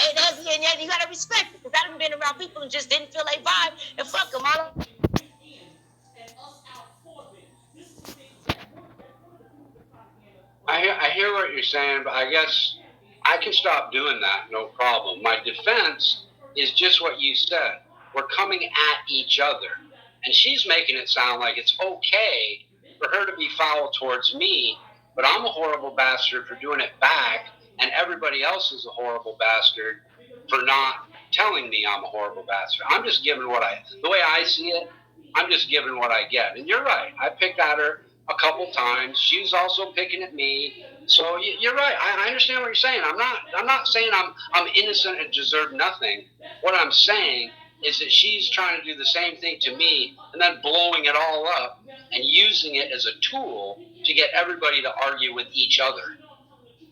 And yet you gotta respect it, because I done been around people who just didn't feel like vibe, and fuck them. I hear what you're saying, but I guess I can stop doing that, no problem. My defense is just what you said. We're coming at each other. And she's making it sound like it's okay for her to be foul towards me, but I'm a horrible bastard for doing it back, and everybody else is a horrible bastard for not telling me I'm a horrible bastard. I'm just giving the way I see it, I'm just giving what I get. And you're right. I picked at her a couple times. She's also picking at me. So you're right. I understand what you're saying. I'm not saying I'm innocent and deserve nothing. What I'm saying is that she's trying to do the same thing to me and then blowing it all up and using it as a tool to get everybody to argue with each other.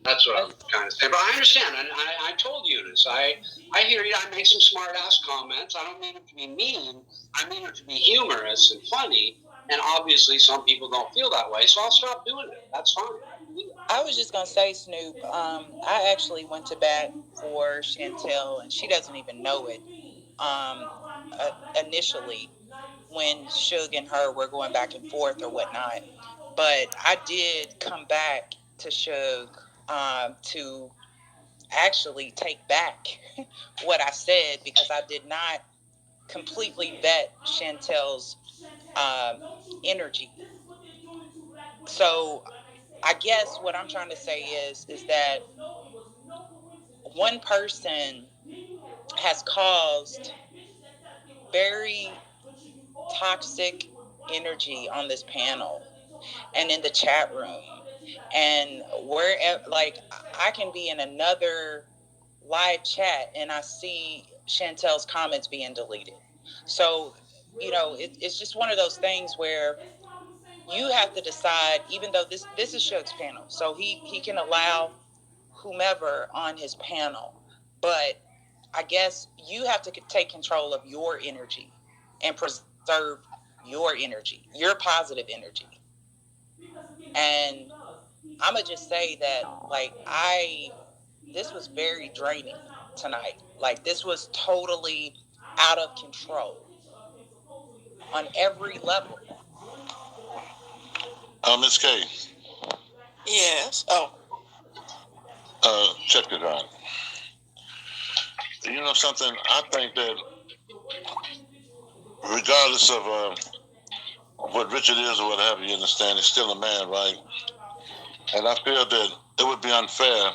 That's what I'm kind of saying. But I understand, and I told Eunice, I hear you. I make some smart-ass comments. I don't mean it to be mean. I mean it to be humorous and funny. And obviously some people don't feel that way, so I'll stop doing it. That's fine. I was just going to say, Snoop, I actually went to bat for Chantel, and she doesn't even know it, initially, when Suge and her were going back and forth or whatnot. But I did come back to Suge to actually take back what I said, because I did not completely vet Chantel's energy. So I guess what I'm trying to say is that one person has caused very toxic energy on this panel and in the chat room, and wherever, like, I can be in another live chat and I see Chantel's comments being deleted. So, it's just one of those things where you have to decide, even though this is Suge's panel, so he can allow whomever on his panel, but I guess you have to take control of your energy and preserve your energy, your positive energy. And I'm gonna just say that, like, this was very draining tonight. Like, this was totally out of control on every level. Miss K. Yes. Oh. Check it out. You know something? I think that regardless of what Richard is or what have you, understand, he's still a man, right? And I feel that it would be unfair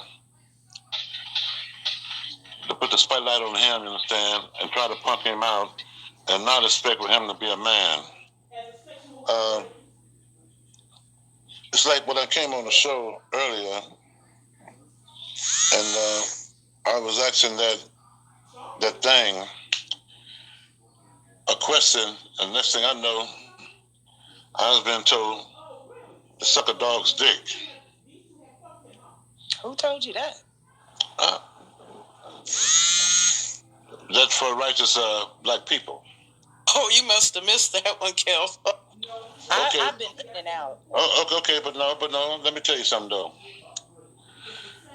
to put the spotlight on him, you understand, and try to pump him out and not expect for him to be a man. It's like when I came on the show earlier, and I was asking that thing a question, and next thing I know, I was being told to suck a dog's dick. Who told you that? That's for righteous black people. Oh, you must have missed that one, Kel. Okay. I've been in and out. Oh, okay, but no. Let me tell you something, though.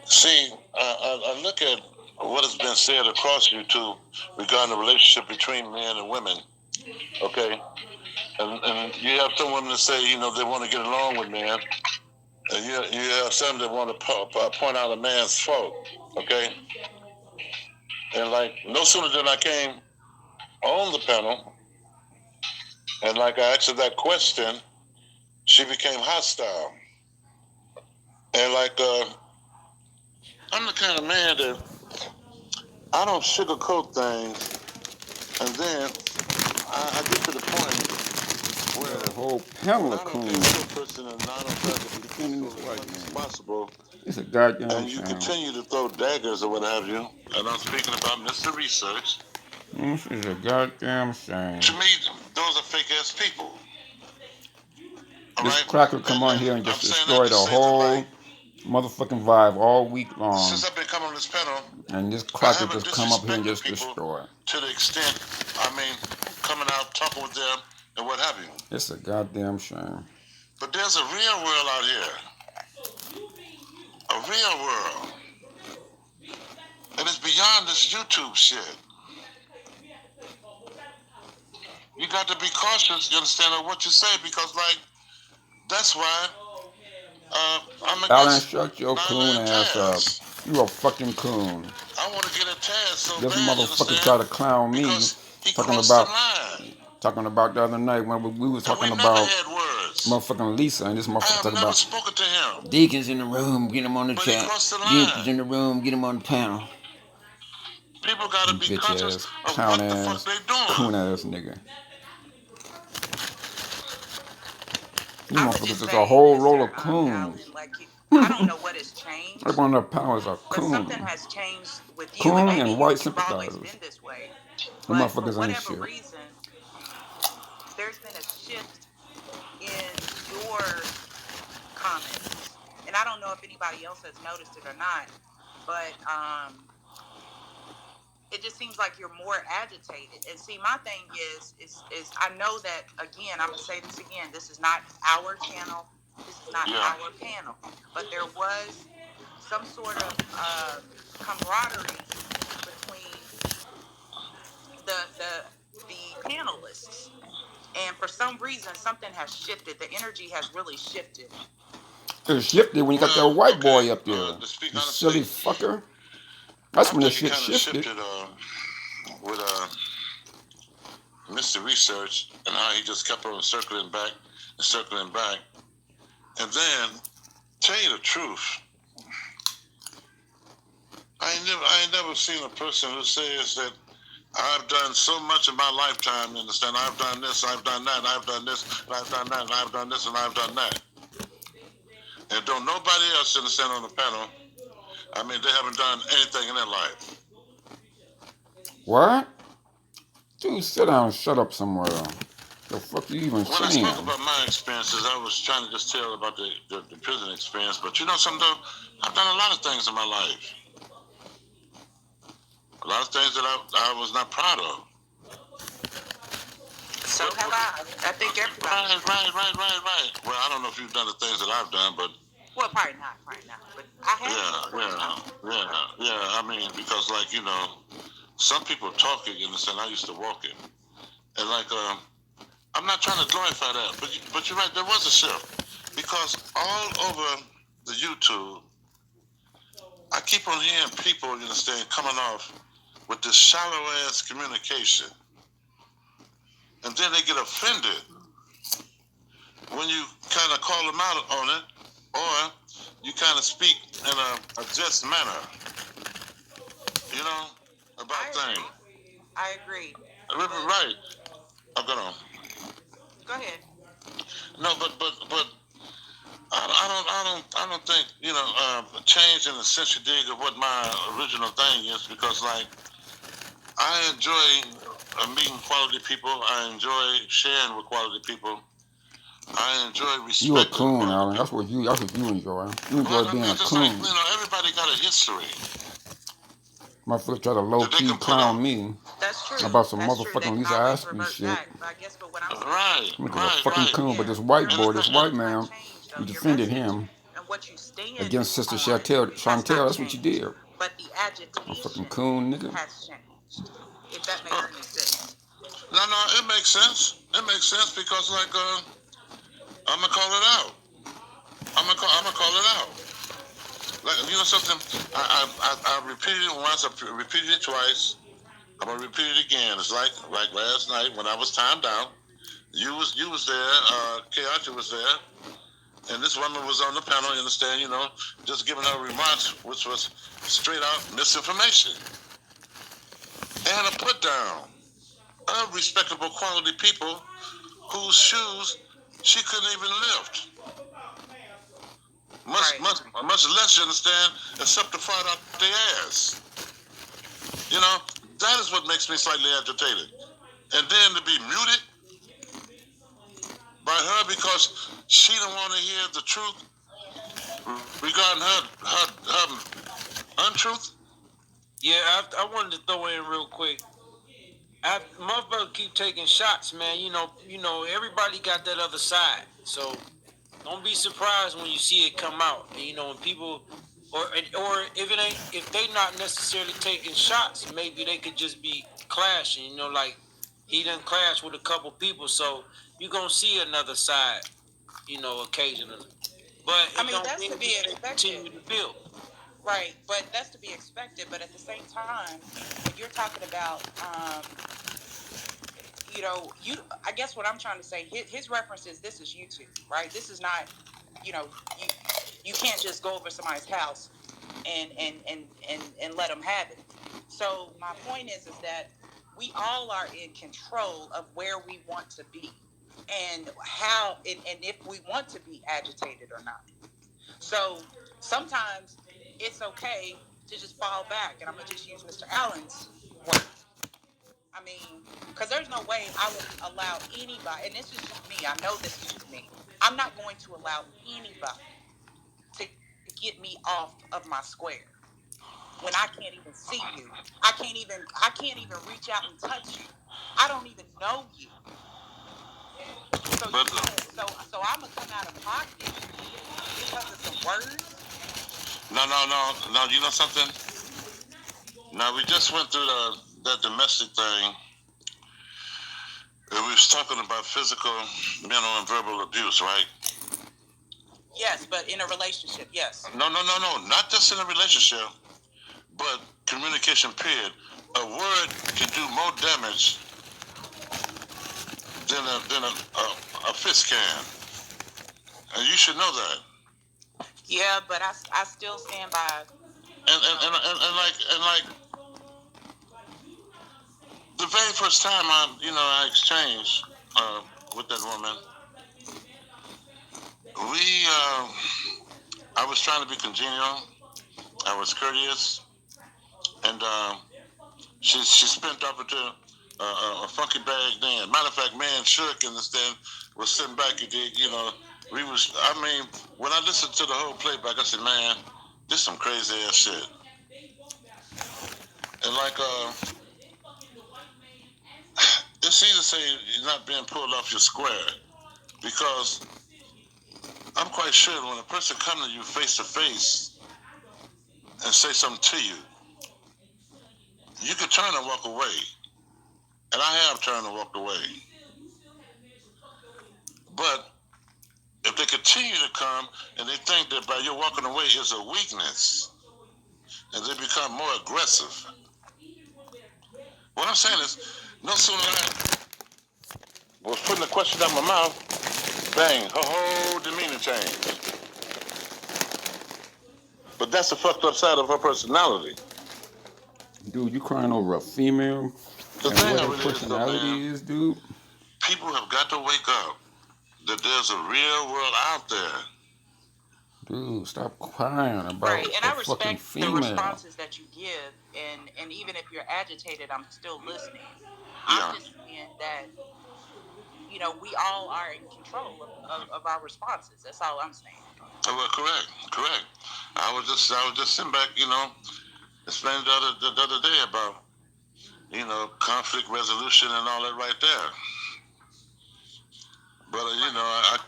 See, I look at what has been said across YouTube regarding the relationship between men and women. Okay, and you have some women that say, they want to get along with men, and you have some that want to point out a man's fault. Okay, and like no sooner than I came on the panel, and like I asked her that question, she became hostile. And like I'm the kind of man that I don't sugarcoat things, and then I get to the point where the whole panel of coons. Person and I don't try to be peaceful as possible. It's a goddamn and you continue to throw daggers or what have you. And I'm speaking about Mr. Research. This is a goddamn shame. To me, those are fake ass people. This cracker come on here and just destroy the whole motherfucking vibe all week long. Since I've been coming on this panel, and this cracker just come up here and just destroy. To the extent, coming out, talking with them, and what have you. It's a goddamn shame. But there's a real world out here. A real world. And it's beyond beyond this YouTube shit. You got to be cautious, you understand, of what you say, because, like, that's why I'm Alan, against shut your coon Nyla and ass up. Taz. You a fucking coon. I want to get at Taz so This bad, you motherfucker understand, tried to clown me, because he talking crossed the about the other night when we was and we talking never about had words. motherfucking Lisa, and this I motherfucker have talking never about spoken to him, Deacon's in the room, get him on the but he chat. crossed the Deacon's in line. the room, get him on the panel. People got to be Bitch conscious ass, of clown what the fuck ass, they doing. coon ass nigga. You I would motherfuckers just is say, a whole Mr. roll of Allen, coons. like, I don't know what has changed, Every one of the powers are but something coon. has changed with you, and Coon maybe and white you've always sympathizers. been this way. The But for motherfuckers ain't whatever shit. reason, there's been a shift in your comments, and I don't know if anybody else has noticed it or not, but it just seems like you're more agitated. And see, my thing is I know that, again, I'm gonna say this again, this is not our channel, this is not our panel, but there was some sort of camaraderie between the panelists, and for some reason something has shifted. The energy has really shifted. It shifted when you got that white boy up there. You silly fucker. That's when the shit shifted. With Mr. Research and how he just kept on circling back and circling back. And then, tell you the truth, I ain't never seen a person who says that I've done so much in my lifetime, you understand? I've done this, I've done that, I've done this, and I've done that, and I've done this, and I've done that. And don't nobody else understand on the panel, I mean, they haven't done anything in their life. What? Dude, sit down and shut up somewhere. The fuck you even saying? When I spoke about my experiences, I was trying to just tell about the prison experience. But you know something, though? I've done a lot of things in my life. A lot of things that I was not proud of. So have I. I think everybody. Right. Well, I don't know if you've done the things that I've done, but... Well, probably not. But I have. Yeah. I mean, because, like, you know, some people talk it, you understand? I used to walk it. And, like, I'm not trying to glorify that, but you're right, there was a shift. Because all over the YouTube, I keep on hearing people, you understand, coming off with this shallow-ass communication. And then they get offended when you kind of call them out on it, or you kind of speak in a just manner, you know, about things. I agree. Right. I'm gonna. Go ahead. No, but I don't think, you know, change in the sense you dig of what my original thing is, because, like, I enjoy meeting quality people. I enjoy sharing with quality people. I enjoy respecting. You a coon, Alan. That's what you enjoy. You enjoy being a coon. Like, you know, everybody got a history. Motherfucker try to low key clown me. That's true. About some motherfucking Lisa Ashley shit. Right. A fucking coon, but this white boy, this white man, you defended him against Sister Chantel. That's what you did. But the agitation fucking coon nigga. has changed. If that makes any sense. No, it makes sense. It makes sense because, like, I'm gonna call it out. I'm gonna call it out. Like, you know something? I repeated it once. I repeated it twice. I'm gonna repeat it again. It's like last night when I was timed out. You was there. K. Archer was there, and this woman was on the panel. You understand? You know, just giving her remarks, which was straight out misinformation, and a put down of respectable quality people whose shoes she couldn't even lift. Much less, you understand, except to fight out their ass. You know, that is what makes me slightly agitated. And then to be muted by her because she don't want to hear the truth regarding her untruth. Yeah, I wanted to throw in real quick. Motherfuckers keep taking shots, man. You know, everybody got that other side. So don't be surprised when you see it come out. And, you know, when people or if they not necessarily taking shots, maybe they could just be clashing. You know, like he done clash with a couple people, so you gonna see another side. You know, occasionally, but I mean, that's to be expected. Continue to build. Right, but that's to be expected. But at the same time, when you're talking about, I guess what I'm trying to say, his reference is this is YouTube, right? This is not, you know, you can't just go over somebody's house and let them have it. So my point is that we all are in control of where we want to be and how and if we want to be agitated or not. So sometimes it's okay to just fall back, and I'm gonna just use Mr. Allen's word. I mean, because there's no way I would allow anybody, and this is just me. I know this is just me. I'm not going to allow anybody to get me off of my square when I can't even see you. I can't even reach out and touch you. I don't even know you. So I'm gonna come out of pocket because of some words. No. You know something? Now we just went through that domestic thing. And we was talking about physical, mental, and verbal abuse, right? Yes, but in a relationship, yes. No. Not just in a relationship, but communication, period. A word can do more damage than a fist can. And you should know that. Yeah, but I still stand by. And like the very first time I exchanged with that woman, I was trying to be congenial. I was courteous, and she spent up into a funky bag then. Matter of fact, man shook and then was sitting back. When I listened to the whole playback, I said, man, this is some crazy ass shit. And like, it's easy to say you're not being pulled off your square, because I'm quite sure when a person comes to you face to face and say something to you, you can turn and walk away. And I have turned and walked away. But if they continue to come and they think that by your walking away is a weakness, and they become more aggressive, what I'm saying is, no sooner than I was putting the question out my mouth, bang, her whole demeanor changed. But that's the fucked up side of her personality. Dude, you crying over a female? The and thing what of her it personality is, dude? People have got to wake up that there's a real world out there. Dude, stop crying about right, and I fucking respect female. the responses that you give, and even if you're agitated, I'm still listening. I'm just saying that, we all are in control of our responses. That's all I'm saying. Well, correct. I was just sitting back, explaining the other day about, conflict resolution and all that right there. But I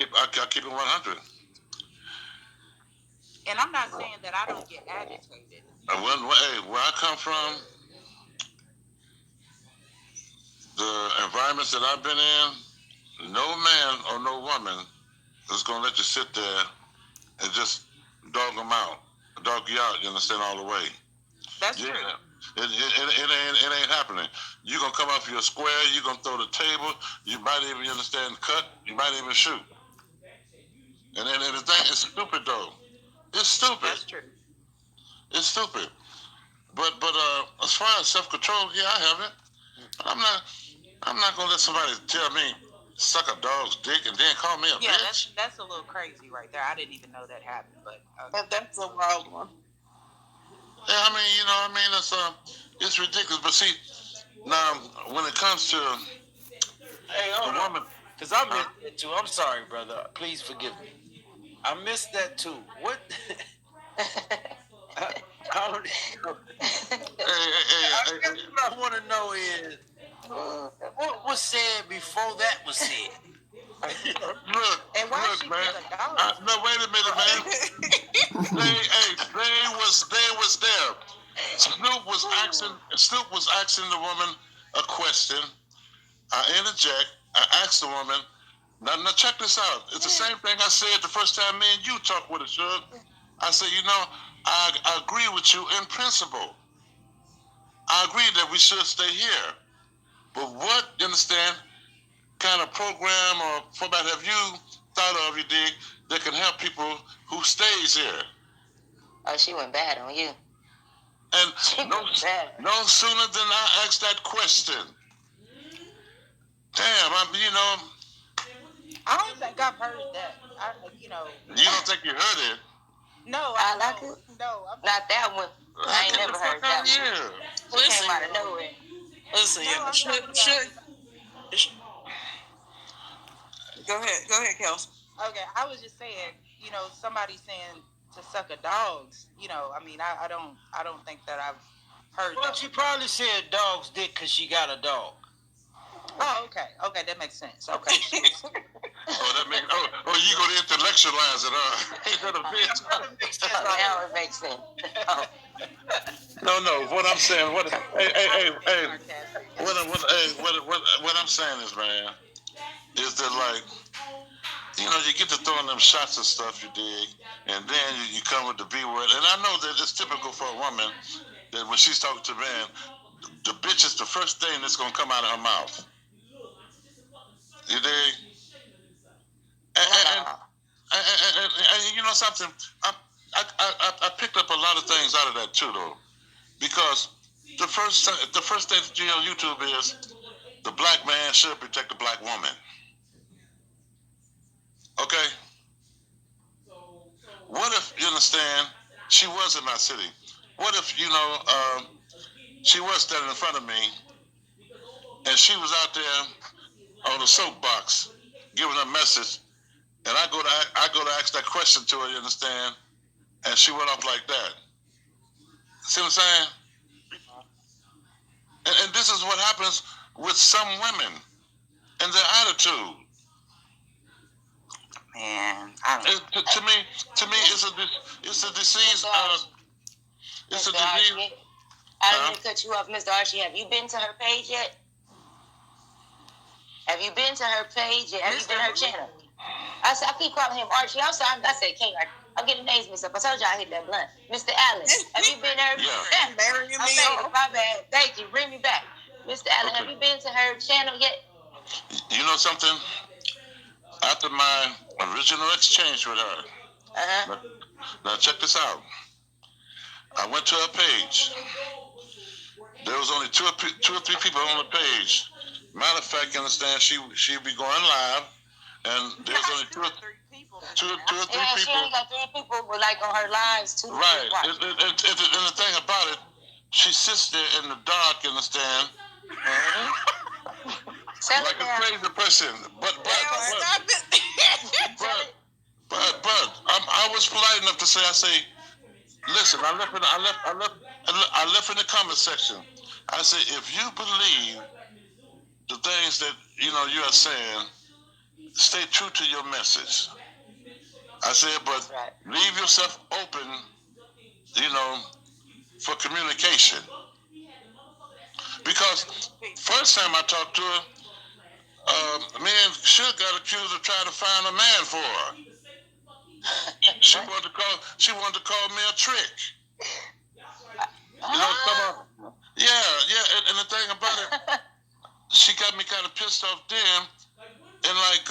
keep it 100. And I'm not saying that I don't get agitated. Where I come from, the environments that I've been in, no man or no woman is gonna let you sit there and just dog you out. You understand, all the way. That's true. It ain't happening. You're gonna come off your square. You're gonna throw the table. You might even cut. You might even shoot. And the thing is stupid though. It's stupid. That's true. It's stupid. But as far as self-control, yeah, I have it. I'm not gonna let somebody tell me suck a dog's dick and then call me a bitch. Yeah, that's a little crazy right there. I didn't even know that happened, but that's a wild one. Yeah, it's ridiculous. But see, now when it comes to a woman, because I missed that too. I'm sorry, brother. Please forgive me. I missed that too. What? I don't know. What I want to know is what was said before that was said. And why she man. did a dog? No, wait a minute, man. They was there. Snoop was asking the woman a question. I interject. I asked the woman. Now check this out. It's the same thing I said the first time me and you talked with it, Shug. I said, I agree with you in principle. I agree that we should stay here. But what, you understand, kind of program or format have you thought of, you dig, that can help people who stays here? Oh, she went bad on you. And no sooner than I asked that question. Damn, I don't think I've heard that. You don't think you heard it? No, I like it. No, not that one. I ain't never heard that one. She came out of nowhere. Listen, Go ahead, Kels. Okay, I was just saying, somebody saying to suck a dog's, I don't think that I've heard Well, that. she probably said dog's dick because she got a dog. Oh, okay, that makes sense. Okay. You go to intellectualize it, Ain't that a bitch? Now it makes sense. Oh. No, what I'm saying, what I'm saying is, man, is that like, you get to throwing them shots and stuff, you dig, and then you come with the B word, and I know that it's typical for a woman that when she's talking to a man, the bitch is the first thing that's gonna come out of her mouth. You dig? And you know something? I picked up a lot of things out of that too, though, because the first thing that you on YouTube is the black man should protect the black woman. Okay. What if, you understand, she was in my city? What if she was standing in front of me, and she was out there on the soapbox giving a message, and I go to ask that question to her, you understand, and she went off like that. See what I'm saying? And this is what happens with some women and their attitude. Man, I don't. To me, it's a disease. It's a disease. I didn't cut you off, Mr. Archie. Have you been to her page yet? Have you been to her page yet? Have you been to her channel? I keep calling him Archie. I'm sorry. I said King Archie. I'm getting names mixed up. I told you I hit that blunt. Mr. Allen, have you been to her? Yeah. Marrying me off. My bad. Thank you. Bring me back. Mr. Allen, have you been to her channel yet? You know something? After my original exchange with her, now check this out. I went to her page. There was only two or three people on the page. Matter of fact, you understand, she'd be going live, and there's only two or three people. She only got 3 people like on her lives too. Right. And the thing about it, she sits there in the dark, you understand? Like a crazy person. But I was polite enough to say, listen, I left in the comment section. I say, if you believe the things that you are saying, stay true to your message. I said, but leave yourself open, for communication. Because first time I talked to her, me and Suge got accused of trying to find a man for her. She wanted to call me a trick. Yeah, and the thing about it, she got me kind of pissed off then, and like,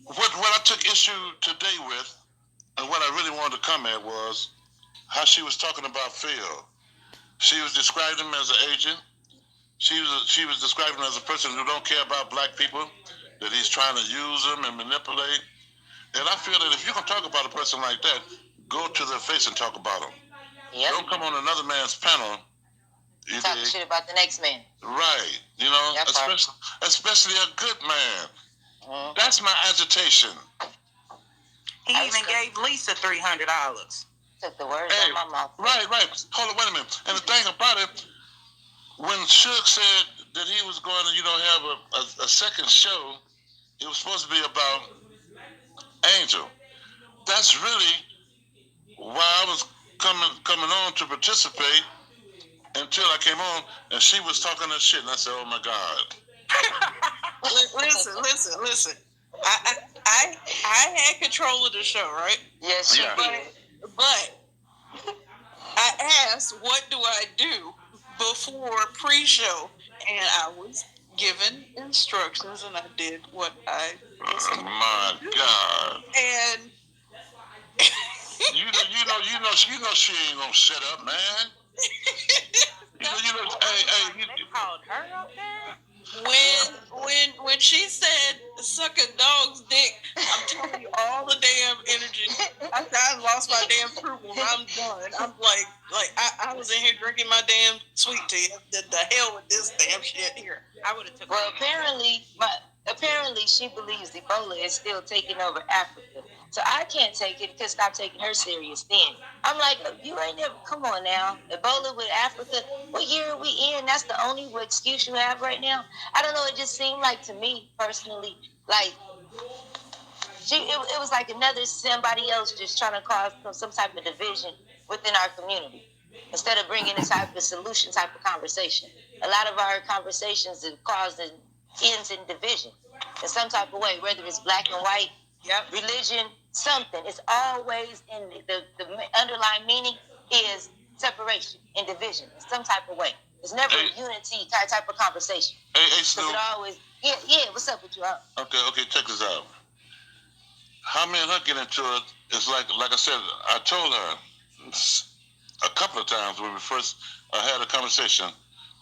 what I took issue today with, and what I really wanted to come at was how she was talking about Phil. She was describing him as an agent. She was describing him as a person who don't care about black people, that he's trying to use them and manipulate. And I feel that if you're going to talk about a person like that, go to their face and talk about them. Yep. Don't come on another man's panel. Talk shit about the next man. Right. Especially a good man. Mm-hmm. That's my agitation. He even gave Lisa $300. Took the words out of my mouth. Right. Hold on, wait a minute. And the thing about it, when Suge said that he was going to, have a second show, it was supposed to be about Angel. that's really why I was coming on to participate until I came on and she was talking that shit, and I said, "Oh my God." Listen. I had control of the show, right? Yes, she did. But I asked, "What do I do before pre-show?" And I was given instructions, and I did what I was told. Oh my God! And you know, she ain't gonna shut up, man. Hey, They called her up there. When she said suck a dog's dick, I'm telling you all the damn energy. I lost my damn approval. I'm done. I'm like I was in here drinking my damn sweet tea. The hell with this damn shit here. I would have took. Well, apparently she believes Ebola is still taking over Africa. So I can't take it because stop taking her serious then. I'm like, you ain't never, come on now. Ebola with Africa, what year are we in? That's the only excuse you have right now? I don't know, it just seemed like to me personally, like, it was like somebody else just trying to cause some type of division within our community instead of bringing a type of solution type of conversation. A lot of our conversations are causing ends in division in some type of way, whether it's black and white, religion, something. It's always in the underlying meaning is separation and division in some type of way. It's never a unity type of conversation. Hey, Snoop. It always, what's up with you? Okay, check this out. How me and her get into it is like I said, I told her a couple of times when we first had a conversation,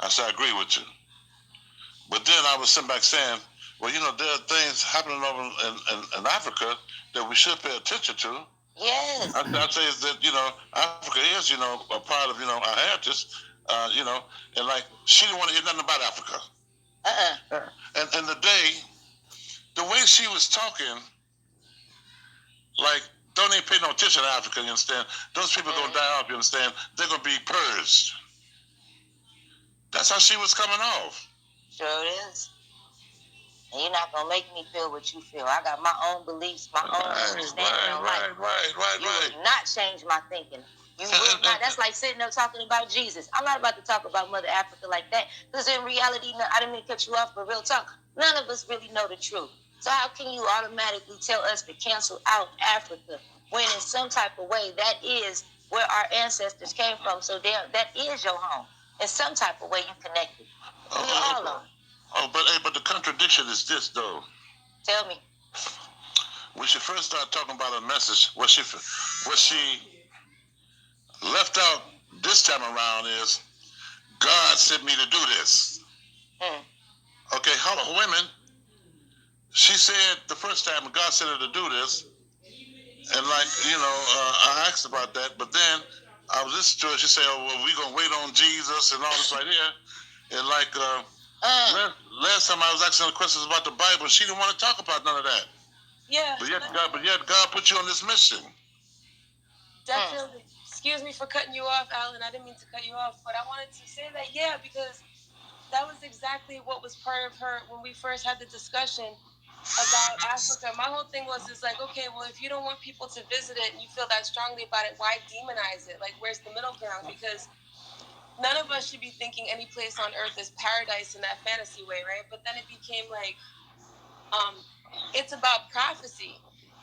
I said, I agree with you. But then I was sitting back saying, well, there are things happening over in Africa that we should pay attention to. Yes. I'd say is that, Africa is, a part of, our heritage, and like, she didn't want to hear nothing about Africa. And the way she was talking, like, don't even pay no attention to Africa, you understand? Those people are going to die off, you understand? They're going to be purged. That's how she was coming off. Sure it is. And you're not going to make me feel what you feel. I got my own beliefs, my own understanding on life. Right. You will not change my thinking. You will not. That's like sitting there talking about Jesus. I'm not about to talk about Mother Africa like that. Because in reality, I didn't mean to cut you off, but real talk, none of us really know the truth. So how can you automatically tell us to cancel out Africa when in some type of way that is where our ancestors came from? So that is your home. In some type of way you connected. We all are. But the contradiction is this, though. Tell me. When she first started talking about her message, what she left out this time around is, God sent me to do this. Okay, hold on, women. She said the first time God sent her to do this, and I asked about that, but then I was listening to her. She said, "Oh, well, we're gonna wait on Jesus and all this right here." And last time I was asking her questions about the Bible, she didn't want to talk about none of that. Yeah. But yet God put you on this mission. Definitely. Excuse me for cutting you off, Alan. I didn't mean to cut you off, but I wanted to say that, because that was exactly what was part of her when we first had the discussion about Africa. My whole thing was like, okay, well, if you don't want people to visit it and you feel that strongly about it, why demonize it? Like, where's the middle ground? Because none of us should be thinking any place on earth is paradise in that fantasy way, right? But then it became like, it's about prophecy.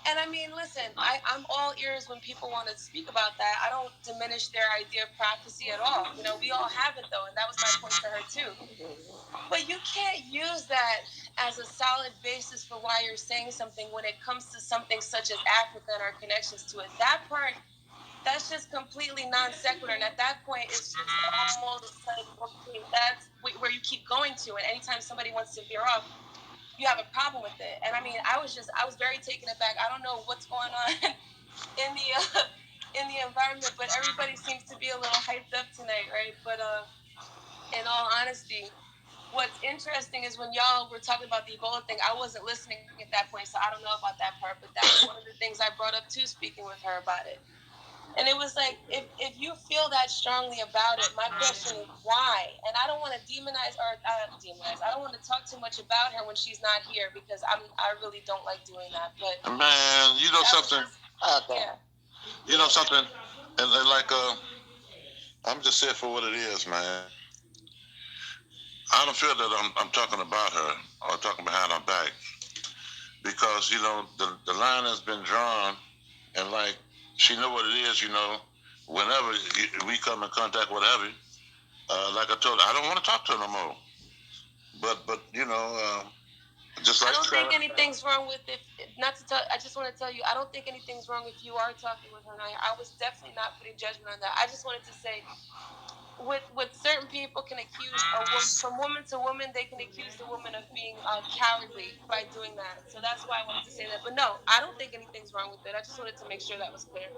And I mean, listen, I'm all ears when people want to speak about that. I don't diminish their idea of prophecy at all. We all have it, though, and that was my point to her, too. But you can't use that as a solid basis for why you're saying something when it comes to something such as Africa and our connections to it. That part, that's just completely non sequitur. And at that point, it's just almost like, okay, that's where you keep going to. And anytime somebody wants to veer off, you have a problem with it. And I mean, I was very taken aback. I don't know what's going on in the environment, but everybody seems to be a little hyped up tonight, right? But in all honesty, what's interesting is when y'all were talking about the Ebola thing, I wasn't listening at that point, so I don't know about that part, but that was one of the things I brought up too, speaking with her about it. And it was like, if you feel that strongly about it, my question is why? And I don't want to demonize. I don't want to talk too much about her when she's not here because I really don't like doing that. But man, you know something? Okay. Yeah. You know something? And like, I'm just saying for what it is, man. I don't feel that I'm talking about her or talking behind her back because, you know, the line has been drawn and like, she know what it is, you know, whenever we come in contact with Abby, like I told her, I don't want to talk to her no more. But you know, just like I don't think anything's wrong with it. Not to tell. I just want to tell you, I don't think anything's wrong if you are talking with her. And I was definitely not putting judgment on that. I just wanted to say, with certain people can accuse a woman, from woman to woman, they can accuse the woman of being cowardly by doing that. So that's why I wanted to say that. But no, I don't think anything's wrong with it. I just wanted to make sure that was clear.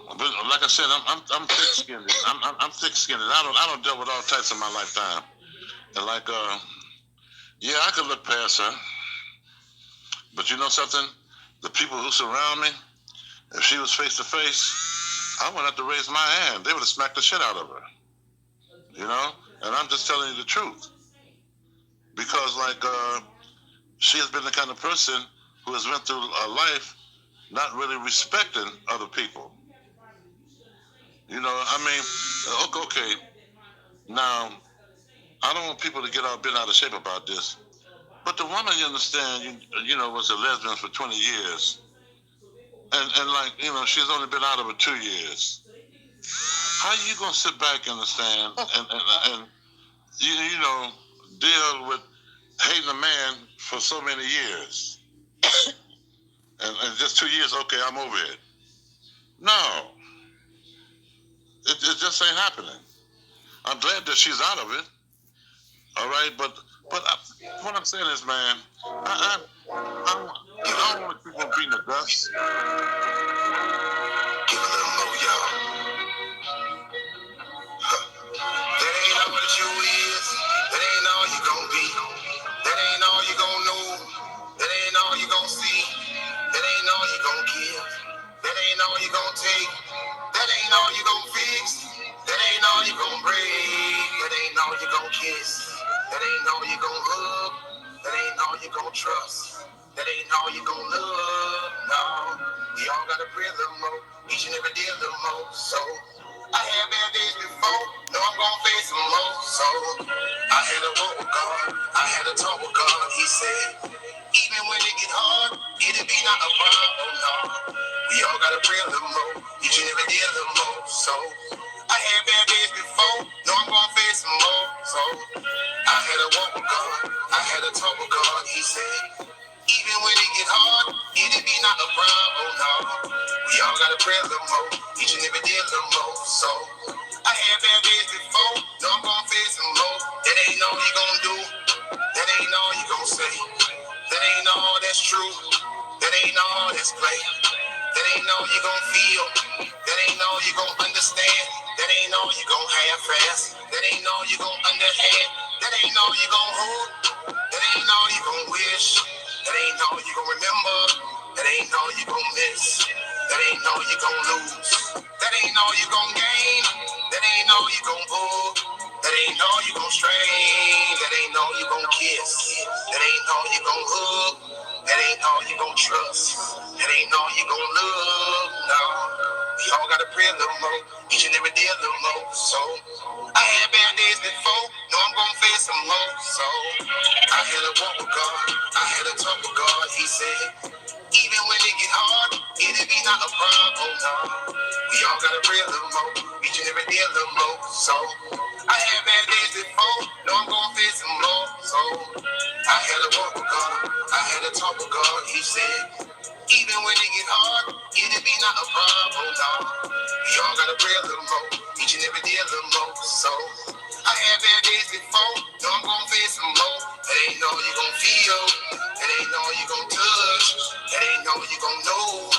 But like I said, I'm thick-skinned. I'm thick-skinned. I don't deal with all types in my lifetime. And like, yeah, I could look past her. But you know something? The people who surround me, if she was face to face, I wouldn't have to raise my hand. They would have smacked the shit out of her. You know? And I'm just telling you the truth. Because like, she has been the kind of person who has went through a life not really respecting other people. You know, I mean, okay. Now, I don't want people to get all bent out of shape about this. But the woman, you understand, you know, was a lesbian for 20 years. And like, you know, she's only been out of it 2 years. How are you going to sit back, understand, and you know, deal with hating a man for so many years? and just 2 years, okay, I'm over it. No. It just ain't happening. I'm glad that she's out of it. All right, but what I'm saying is, man, I don't want to keep on beating the dust. Give a little more, y'all. That ain't all that you is. That ain't all you gon' be. That ain't all you gon' know. That ain't all you gon' see. That ain't all you gon' give. That ain't all you gon' take. That ain't all you gon' fix. That ain't all you gon' break. That ain't all you gon' kiss. That ain't all you gon' hug. That ain't all you gon' trust. That ain't all you gon' love. No, we all gotta pray a little more. Each and every day a little more. So I had bad days before. No, I'm gon' face some more. So I had a walk with God. I had a talk with God. He said, even when it get hard, it'll be not a problem. No, we all gotta pray a little more. Each and every day a little more. So I had bad days before. No, I'm gon' face some more. So I had a walk with God. I had a talk with God. He said, even when it get hard, it'll be not a problem. No, we all gotta pray a little more. Each and every day a little more. So I had bad days before. No, I'm gon' face some more. That ain't all you gon' do. That ain't all you gon' say. That ain't all that's true. That ain't all that's play. That ain't all you gon' feel. That ain't all you gon' understand. That ain't all you gon' have fast. That ain't all you gon' underhand. That ain't all you gon' hold. That ain't all you gon' wish. That ain't all you gon' remember. That ain't all you gon' miss. That ain't all you gon' lose. That ain't all you gon' gain. That ain't all you gon' pull. That ain't all you gon' strain. That ain't all you gon' kiss. That ain't all you gon' hug. That ain't all you gon' trust. That ain't all you gon' love. No, we all gotta pray a little more. Each and every day a little more. So I had bad days before. No, I'm gon' face some more. So I had a walk with God. I had a talk with God. He said, even when it get hard, it'll be not a problem. No, we all gotta pray a little more. Each and every day a little more. So I had bad days before. No, I'm gon' face some more. So I had a walk with God. I had a talk with God. He said, even when it get hard, it'll be not a problem. No, we all gotta pray a little more. Each and every day a little more. So I had bad days before. No, I'm gon' face some more. That ain't all you gon' feel. That ain't all you gon' touch. That ain't all you gon' know.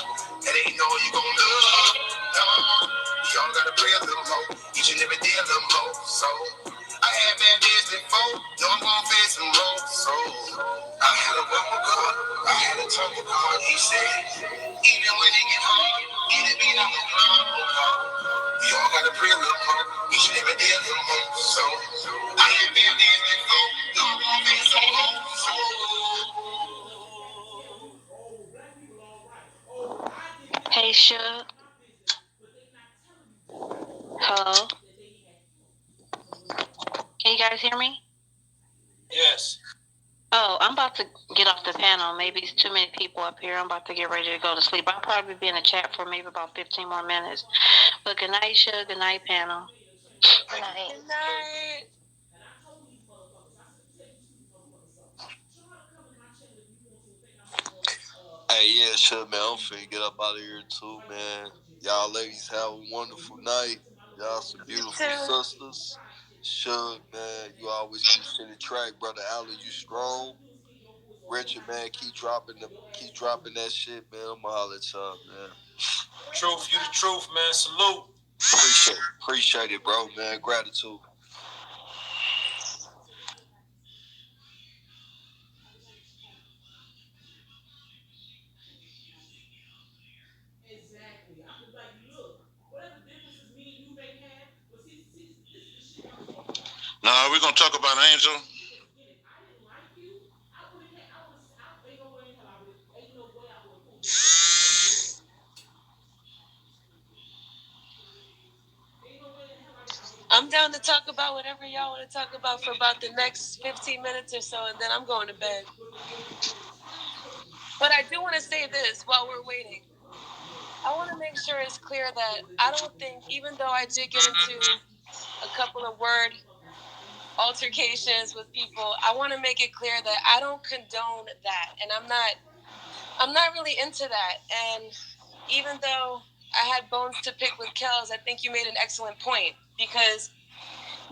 That ain't all you gon' love. No, we all gotta pray a little more. Each and every day a little more. So I had bad days before. No, I'm gon' face some more. So I had a walk with God. I had a talk with God. He said, even when it get hard, it'll be not a problem. We all gotta pray a little more. Each and every day a little more. So I had bad days before. No, I'm gon' face some more. So Suge. Hello? Can you guys hear me? Yes. Oh, I'm about to get off the panel. Maybe it's too many people up here. I'm about to get ready to go to sleep. I'll probably be in the chat for maybe about 15 more minutes. But good night, Suge. Good night, panel. Good night. Good night. Hey, yeah, shit, man. I'm finna get up out of here too, man. Y'all ladies have a wonderful night. Y'all some beautiful sisters. Shug, man, you always keep shit in track, brother Allen. You strong. Richard, man, keep dropping that shit, man. I'ma holler at y'all, man. Truth, you the truth, man. Salute. Appreciate it, bro, man. Gratitude. Now, we're going to talk about Angel. I'm down to talk about whatever y'all want to talk about for about the next 15 minutes or so, and then I'm going to bed. But I do want to say this while we're waiting. I want to make sure it's clear that I don't think, even though I did get into a couple of word altercations with people, I want to make it clear that I don't condone that, and I'm not really into that. And even though I had bones to pick with Kels, I think you made an excellent point, because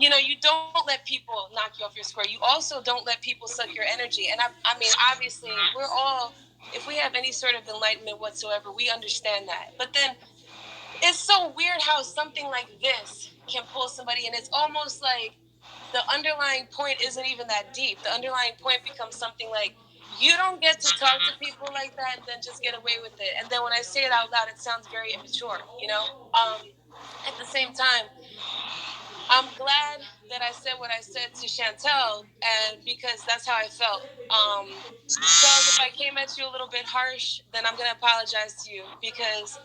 you don't let people knock you off your square. You also don't let people suck your energy. And I mean, obviously, we're all, if we have any sort of enlightenment whatsoever, we understand that. But then it's so weird how something like this can pull somebody, and it's almost like the underlying point isn't even that deep. The underlying point becomes something like, you don't get to talk to people like that and then just get away with it. And then when I say it out loud, it sounds very immature, At the same time, I'm glad that I said what I said to Chantel, and because that's how I felt. Charles, if I came at you a little bit harsh, then I'm going to apologize to you, because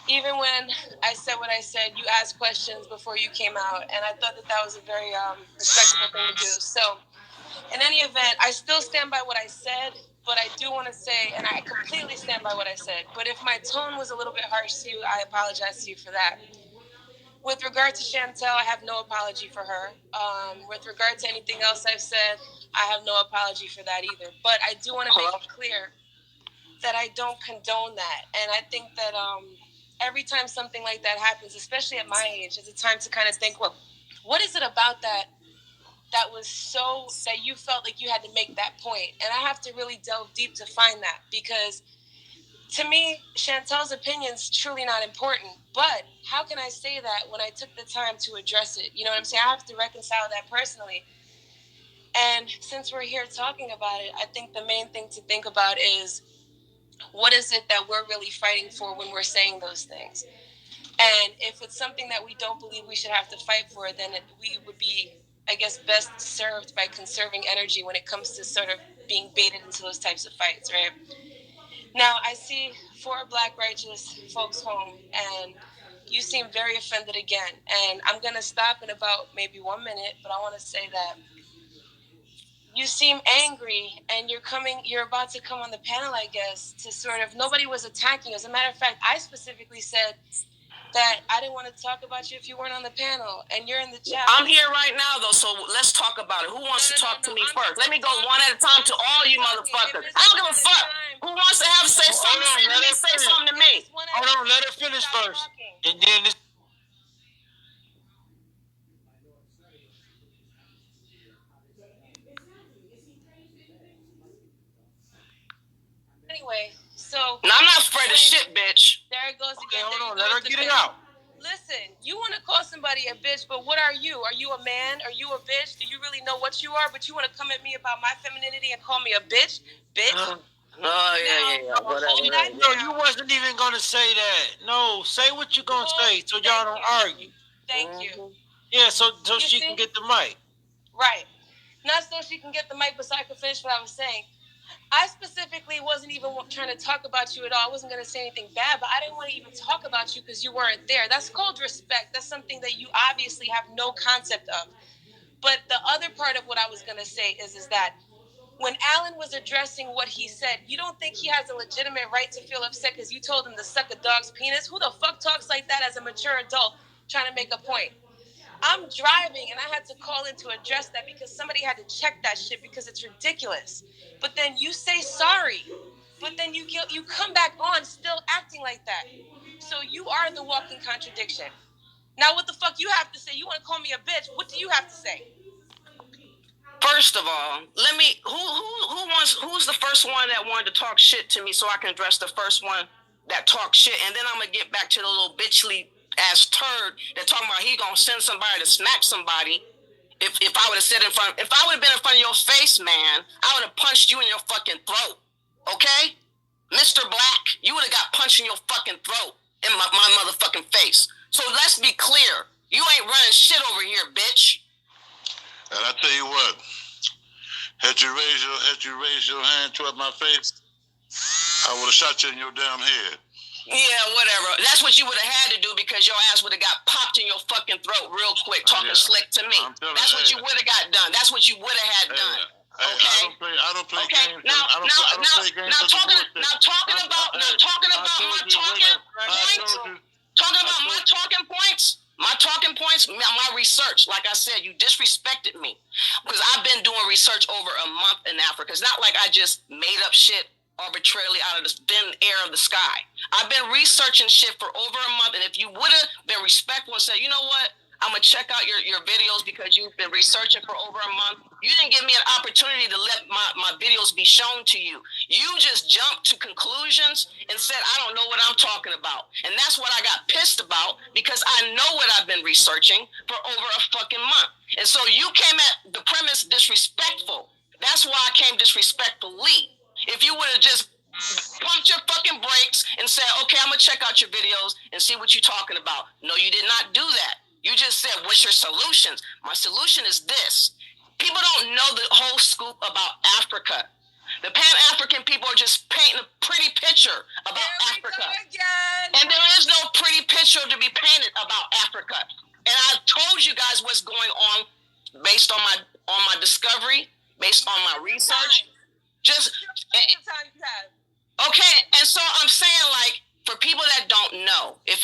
even when I said what I said, you asked questions before you came out, and I thought that was a very respectable thing to do. So, in any event, I still stand by what I said, but I do want to say, and I completely stand by what I said, but if my tone was a little bit harsh to you, I apologize to you for that. With regard to Chantel, I have no apology for her. With regard to anything else I've said, I have no apology for that either. But I do want to make it clear that I don't condone that. And I think that every time something like that happens, especially at my age, it's a time to kind of think, well, what is it about that was so, that you felt like you had to make that point? And I have to really delve deep to find that, because to me, Chantel's opinion's truly not important. But how can I say that when I took the time to address it? You know what I'm saying? I have to reconcile that personally. And since we're here talking about it, I think the main thing to think about is, what is it that we're really fighting for when we're saying those things? And if it's something that we don't believe we should have to fight for, then we would be, I guess, best served by conserving energy when it comes to sort of being baited into those types of fights, right? Now, I see 4 Black righteous folks home, and you seem very offended again. And I'm going to stop in about maybe 1 minute, but I want to say that you seem angry, and you're about to come on the panel, I guess, to sort of, nobody was attacking you. As a matter of fact, I specifically said that I didn't want to talk about you if you weren't on the panel, and you're in the chat. I'm here right now, though, so let's talk about it. Who wants to talk to me first? Let me go one at a time to all you motherfuckers. I don't give a fuck. Who wants to say something to me? Say something to me. Hold on, let her finish first. And then this. Anyway, so... Now, I'm not afraid of shit, bitch. There it goes again. Okay, hold on, let her get it out. Listen, you want to call somebody a bitch, but what are you? Are you a man? Are you a bitch? Do you really know what you are? But you want to come at me about my femininity and call me a bitch? Bitch? Yeah. Whatever. No, you wasn't even going to say that. No, say what you're going to say so y'all don't argue. Thank you. Yeah, so she can get the mic. Right. Not so she can get the mic, but so I can finish what I was saying. I specifically wasn't even trying to talk about you at all. I wasn't going to say anything bad, but I didn't want to even talk about you because you weren't there. That's called respect. That's something that you obviously have no concept of. But the other part of what I was going to say is that when Alan was addressing what he said, you don't think he has a legitimate right to feel upset because you told him to suck a dog's penis? Who the fuck talks like that as a mature adult trying to make a point? I'm driving and I had to call in to address that because somebody had to check that shit because it's ridiculous. But then you say sorry, but then you come back on still acting like that. So you are the walking contradiction. Now what the fuck you have to say? You want to call me a bitch? What do you have to say? First of all, let me. Who's the first one that wanted to talk shit to me so I can address the first one that talked shit, and then I'm gonna get back to the little bitchly ass turd that talking about he gonna send somebody to smack somebody. If I would have said if I would have been in front of your face, man, I would have punched you in your fucking throat. Okay, Mr. Black, you would have got punched in your fucking throat in my motherfucking face. So let's be clear, you ain't running shit over here, bitch. And I tell you what, had you raised your hand toward my face, I would have shot you in your damn head. Yeah, whatever. That's what you would have had to do because your ass would have got popped in your fucking throat real quick, talking slick to me. That's what you would have got done. That's what you would have had done. Okay. I don't play okay. games. Now talking about my talking points. My talking points, my research, like I said, you disrespected me because I've been doing research over a month in Africa. It's not like I just made up shit arbitrarily out of the thin air of the sky. I've been researching shit for over a month, and if you would have been respectful and said, you know what, I'm going to check out your videos because you've been researching for over a month. You didn't give me an opportunity to let my videos be shown to you. You just jumped to conclusions and said, I don't know what I'm talking about. And that's what I got pissed about because I know what I've been researching for over a fucking month. And so you came at the premise disrespectful. That's why I came disrespectfully. If you would have just pumped your fucking brakes and said, okay, I'm going to check out your videos and see what you're talking about. No, you did not do that. You just said, what's your solutions? My solution is this. People don't know the whole scoop about Africa. The Pan-African people are just painting a pretty picture about Africa. And there is no pretty picture to be painted about Africa. And I've told you guys what's going on based on my discovery, based on my research. Okay, and so I'm saying, like, for people that don't know, if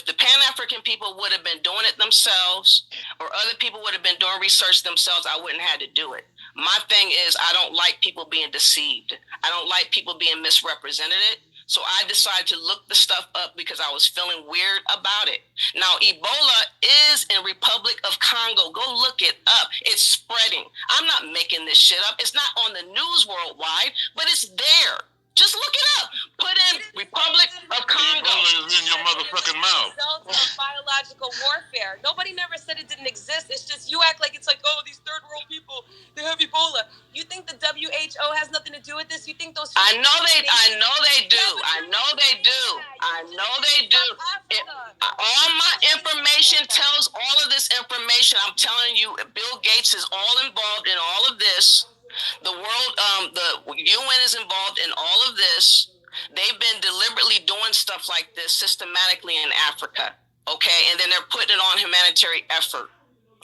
the Pan-African people would have been doing it themselves or other people would have been doing research themselves, I wouldn't have had to do it. My thing is I don't like people being deceived. I don't like people being misrepresented. So I decided to look the stuff up because I was feeling weird about it. Now, Ebola is in Republic of Congo. Go look it up. It's spreading. I'm not making this shit up. It's not on the news worldwide, but it's there. Just look it up. Put in Republic of Congo. Ebola is in your motherfucking mouth. Results of biological warfare. Nobody never said it didn't exist. It's just you act like it's like, oh, these third world people, they have Ebola. You think the WHO has nothing to do with this? You think those? I know they do. I know they do. All my information tells all of this information. I'm telling you, Bill Gates is all involved in all of this. The world, the UN is involved in all of this. They've been deliberately doing stuff like this systematically in Africa, okay? And then they're putting it on humanitarian effort,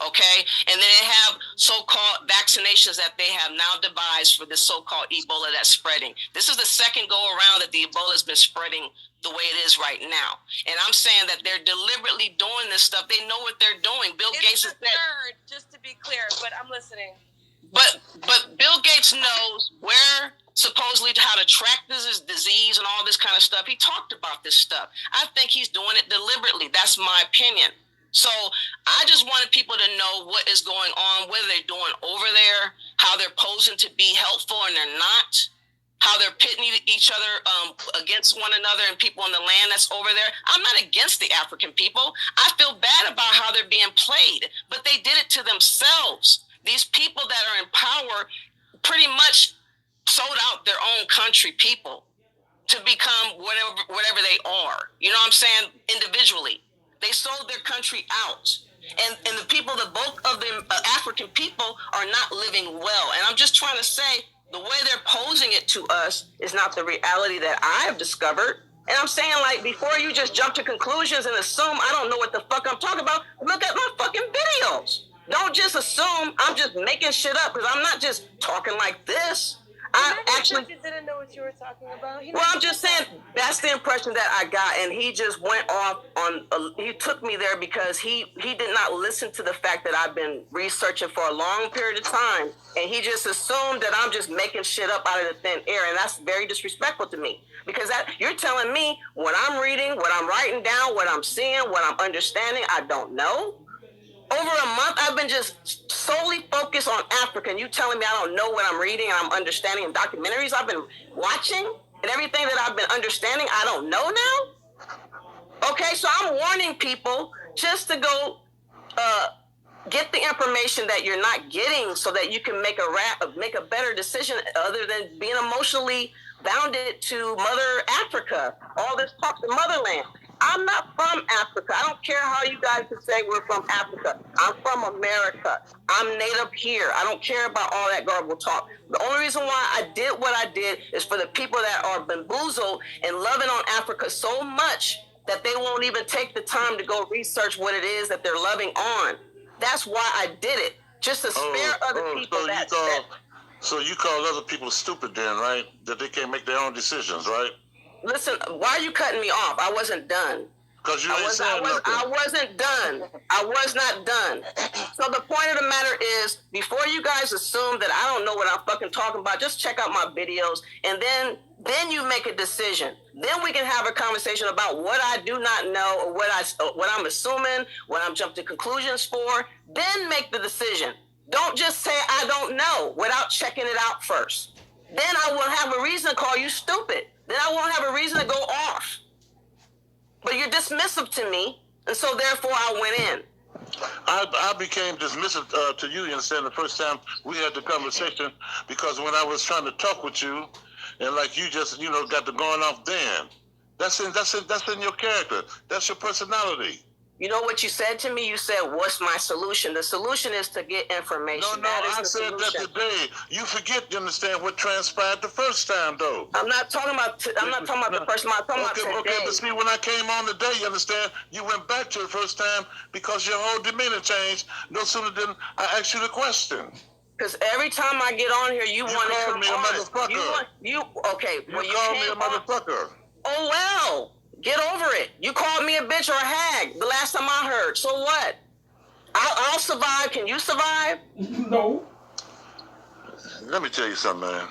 okay? And then they have so-called vaccinations that they have now devised for this so-called Ebola that's spreading. This is the second go-around that the Ebola has been spreading the way it is right now. And I'm saying that they're deliberately doing this stuff. They know what they're doing. Bill Gates has said, just to be clear, but I'm listening. But Bill Gates knows where supposedly how to track this disease and all this kind of stuff. He talked about this stuff. I think he's doing it deliberately. That's my opinion. So I just wanted people to know what is going on, what they're doing over there, how they're posing to be helpful and they're not, how they're pitting each other against one another and people on the land that's over there. I'm not against the African people. I feel bad about how they're being played, but they did it to themselves. These people that are in power pretty much sold out their own country people to become whatever they are. You know what I'm saying? Individually. They sold their country out. And the people, the bulk of the African people are not living well. And I'm just trying to say, the way they're posing it to us is not the reality that I've discovered. And I'm saying, like, before you just jump to conclusions and assume I don't know what the fuck I'm talking about, look at my fucking videos. Don't just assume I'm just making shit up, because I'm not just talking like this. I actually didn't know what you were talking about. Well, I'm just saying that's the impression that I got, and he just went off on. He took me there because he did not listen to the fact that I've been researching for a long period of time, and he just assumed that I'm just making shit up out of the thin air, and that's very disrespectful to me, because that you're telling me what I'm reading, what I'm writing down, what I'm seeing, what I'm understanding, I don't know. Over a month, I've been just solely focused on Africa, and you telling me I don't know what I'm reading and I'm understanding in documentaries I've been watching and everything that I've been understanding, I don't know now? Okay, so I'm warning people just to go get the information that you're not getting so that you can make a better decision other than being emotionally bounded to Mother Africa, all this talk to motherland. I'm not from Africa. I don't care how you guys can say we're from Africa. I'm from America. I'm native here. I don't care about all that garbled talk. The only reason why I did what I did is for the people that are bamboozled and loving on Africa so much that they won't even take the time to go research what it is that they're loving on. That's why I did it. Just to spare other people So you call other people stupid then, right? That they can't make their own decisions, right? Listen, why are you cutting me off? I wasn't done. Because you ain't saying nothing. I wasn't done. I was not done. So the point of the matter is, before you guys assume that I don't know what I'm fucking talking about, just check out my videos, and then you make a decision. Then we can have a conversation about what I do not know, or what I'm assuming, what I'm jumping to conclusions for. Then make the decision. Don't just say I don't know without checking it out first. Then I will have a reason to call you stupid. Then I won't have a reason to go off. But you're dismissive to me, and so therefore I went in. I became dismissive to you, you understand, the first time we had the conversation, because when I was trying to talk with you, and like you just, got to going off then. That's in your character. That's your personality. You know what you said to me? You said, what's my solution? The solution is to get information. No, I said that today. You forget, you understand, what transpired the first time, though. I'm not talking about the first time. I'm talking about today. Okay, but see, when I came on today, you understand, you went back to the first time because your whole demeanor changed. No sooner than I asked you the question. Because every time I get on here, you want to come on. You called me a motherfucker. You called me a motherfucker. Oh, well. Get over it. You called me a bitch or a hag the last time I heard. So what? I'll survive. Can you survive? No. Let me tell you something, man.